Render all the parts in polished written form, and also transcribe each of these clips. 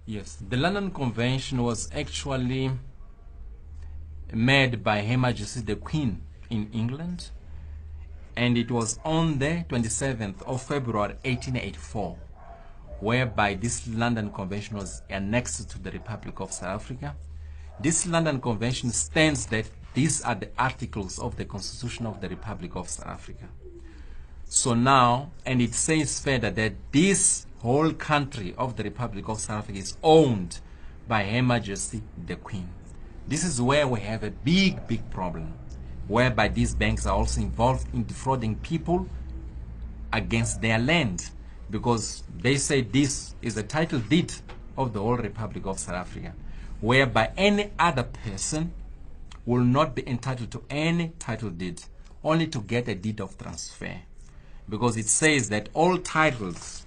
Yes, the London Convention was actually made by Her Majesty the Queen in England, and it was on the 27th of February 1884, whereby this London Convention was annexed to the Republic of South Africa. This London Convention states that these are the articles of the Constitution of the Republic of South Africa. So now, and it says further that this whole country of the Republic of South Africa is owned by Her Majesty the Queen. This is where we have a big problem, whereby these banks are also involved in defrauding people against their land, because they say this is a title deed of the whole Republic of South Africa, whereby any other person will not be entitled to any title deed, only to get a deed of transfer, because it says that all titles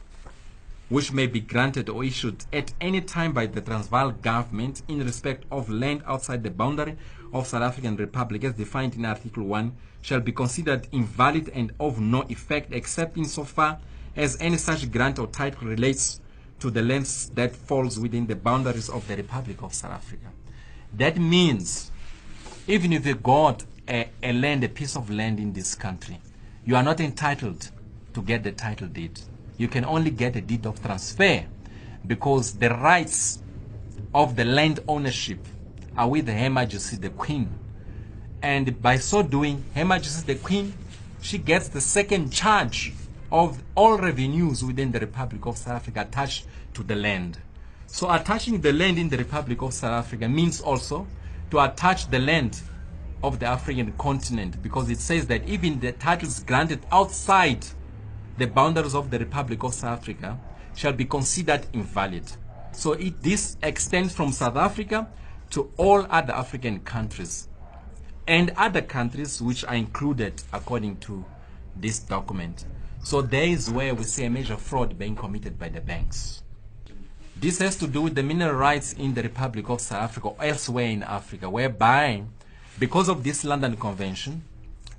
which may be granted or issued at any time by the Transvaal government in respect of land outside the boundary of South African Republic as defined in Article 1 shall be considered invalid and of no effect except insofar as any such grant or title relates to the lands that falls within the boundaries of the Republic of South Africa. That means even if you got a piece of land in this country, you are not entitled to get the title deed. You can only get a deed of transfer, because the rights of the land ownership are with Her Majesty the Queen. And by so doing, Her Majesty the Queen, she gets the second charge of all revenues within the Republic of South Africa attached to the land. So attaching the land in the Republic of South Africa means also to attach the land of the African continent, because it says that even the titles granted outside the boundaries of the Republic of South Africa shall be considered invalid. So this extends from South Africa to all other African countries and other countries which are included according to this document. So there is where we see a major fraud being committed by the banks. This has to do with the mineral rights in the Republic of South Africa or elsewhere in Africa, whereby because of this London Convention,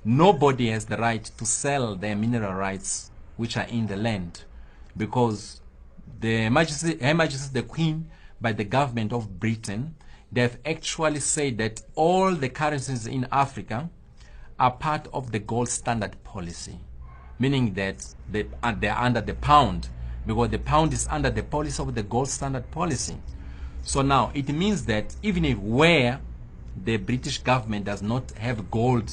nobody has the right to sell their mineral rights which are in the land, because Her Majesty the Queen, by the government of Britain, they have actually said that all the currencies in Africa are part of the gold standard policy, meaning that they are under the pound, because the pound is under the policy of the gold standard policy. So now it means that even if where the British government does not have gold,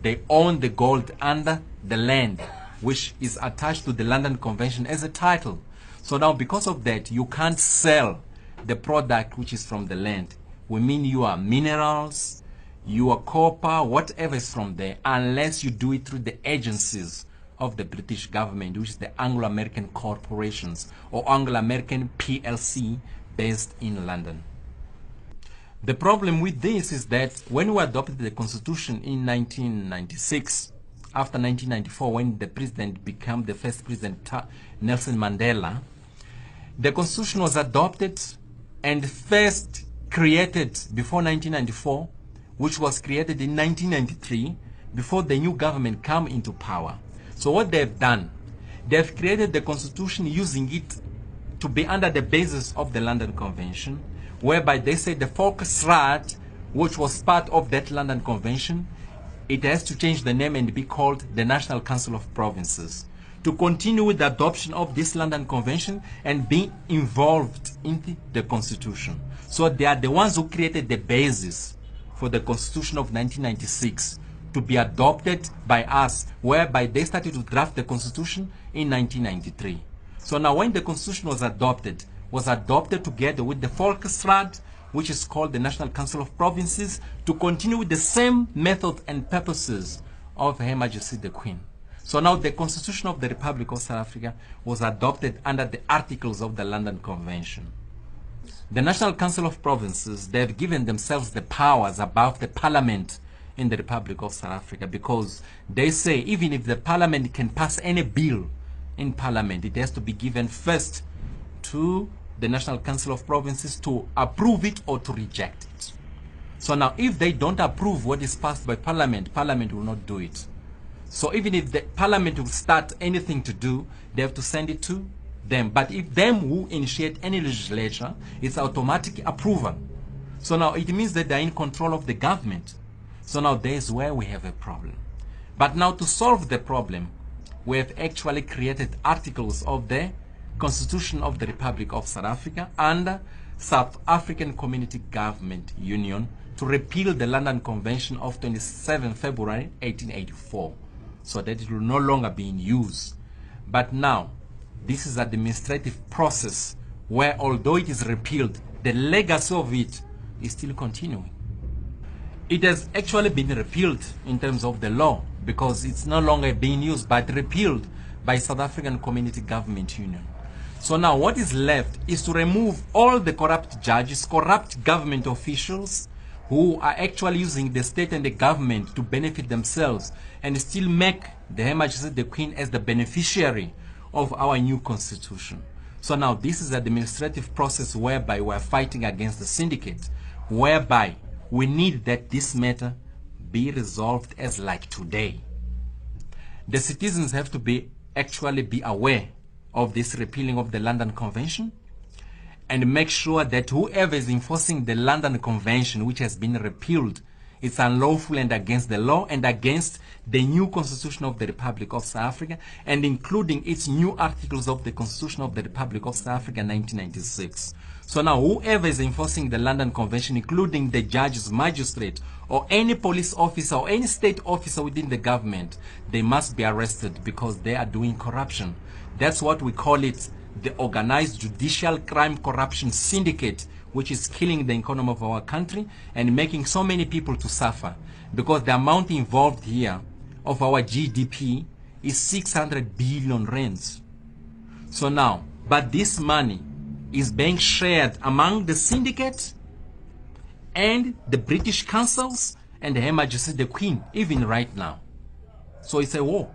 they own the gold under the land, which is attached to the London Convention as a title. So now because of that, you can't sell the product which is from the land. We mean your minerals, your copper, whatever is from there, unless you do it through the agencies of the British government, which is the Anglo-American corporations or Anglo-American PLC based in London. The problem with this is that when we adopted the Constitution in 1996, after 1994, when the president became the first president, Nelson Mandela, the Constitution was adopted and first created before 1994, which was created in 1993, before the new government came into power. So what they've done, they've created the Constitution using it to be under the basis of the London Convention, whereby they say the Volksraad, which was part of that London Convention, it has to change the name and be called the National Council of Provinces, to continue with the adoption of this London Convention and be involved in the Constitution. So they are the ones who created the basis for the Constitution of 1996 to be adopted by us, whereby they started to draft the Constitution in 1993. So now when the Constitution was adopted together with the Volksraad, which is called the National Council of Provinces, to continue with the same method and purposes of Her Majesty the Queen. So now the Constitution of the Republic of South Africa was adopted under the articles of the London Convention. The National Council of Provinces, they have given themselves the powers above the Parliament in the Republic of South Africa, because they say even if the Parliament can pass any bill in Parliament, it has to be given first to the National Council of Provinces to approve it or to reject it. So now if they don't approve what is passed by Parliament, Parliament will not do it. So even if the Parliament will start anything to do, they have to send it to them. But if them who initiate any legislation, it's automatic approval. So now it means that they're in control of the government. So now there's where we have a problem. But now to solve the problem, we have actually created articles of the Constitution of the Republic of South Africa and South African Community Government Union to repeal the London Convention of 27 February 1884, so that it will no longer be in use. But now, this is an administrative process where, although it is repealed, the legacy of it is still continuing. It has actually been repealed in terms of the law because it's no longer being used, but repealed by South African Community Government Union. So now what is left is to remove all the corrupt judges, corrupt government officials who are actually using the state and the government to benefit themselves and still make the Her Majesty the Queen as the beneficiary of our new constitution. So now this is an administrative process whereby we're fighting against the syndicate, whereby we need that this matter be resolved as like today. The citizens have to actually be aware of this repealing of the London Convention and make sure that whoever is enforcing the London Convention, which has been repealed, is unlawful and against the law and against the new Constitution of the Republic of South Africa, and including its new articles of the Constitution of the Republic of South Africa 1996. So now whoever is enforcing the London Convention, including the judges, magistrate, or any police officer or any state officer within the government, they must be arrested because they are doing corruption. That's what we call it, the organized judicial crime corruption syndicate, which is killing the economy of our country and making so many people to suffer, because the amount involved here of our GDP is 600 billion rands. So now, but this money is being shared among the syndicate and the British councils and Her Majesty the Queen, even right now. So it's a war.